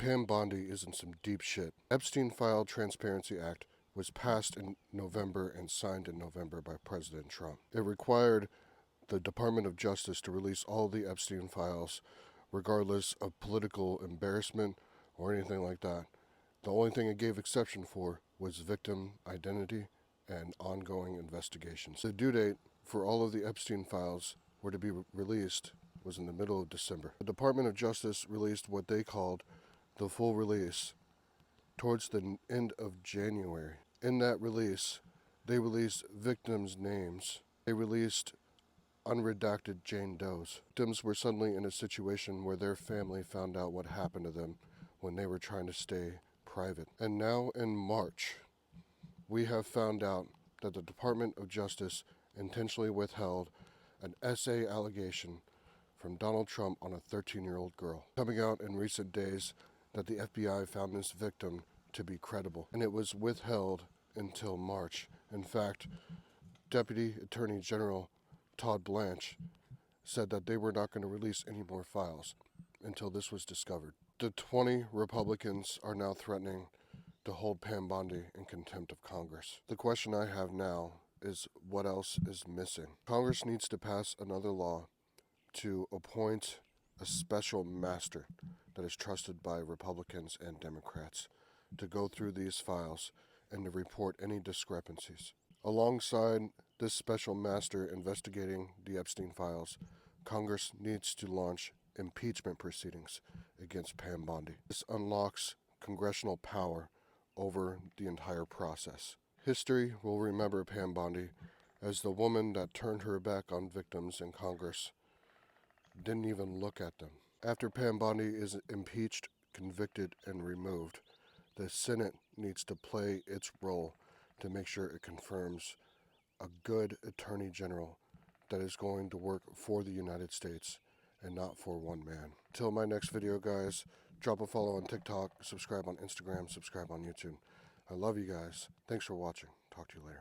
Pam Bondi is in some deep shit. Epstein File Transparency Act was passed in November and signed in November by President Trump. It required the Department of Justice to release all the Epstein files, regardless of political embarrassment or anything like that. The only thing it gave exception for was victim identity and ongoing investigations. The due date for all of the Epstein files were to be released was in the middle of December. The Department of Justice released what they called the full release towards the end of January. In that release, they released victims' names. They released unredacted Jane Does. Victims were suddenly in a situation where their family found out what happened to them when they were trying to stay private. And now in March, we have found out that the Department of Justice intentionally withheld an SA allegation from Donald Trump on a 13-year-old girl. Coming out in recent days that the FBI found this victim to be credible, and it was withheld until March. In fact, Deputy Attorney General Todd Blanche said that they were not going to release any more files until this was discovered. The 20 Republicans are now threatening to hold Pam Bondi in contempt of Congress. The question I have now is, what else is missing? Congress needs to pass another law to appoint a special master that is trusted by Republicans and Democrats to go through these files and to report any discrepancies. Alongside this special master investigating the Epstein files, Congress needs to launch impeachment proceedings against Pam Bondi. This unlocks congressional power over the entire process. History will remember Pam Bondi as the woman that turned her back on victims in Congress, didn't even look at them. After Pam Bondi is impeached, convicted, and removed, the Senate needs to play its role to make sure it confirms a good attorney general that is going to work for the United States and not for one man. Till my next video, guys, drop a follow on TikTok, subscribe on Instagram, subscribe on YouTube. I love you guys. Thanks for watching. Talk to you later.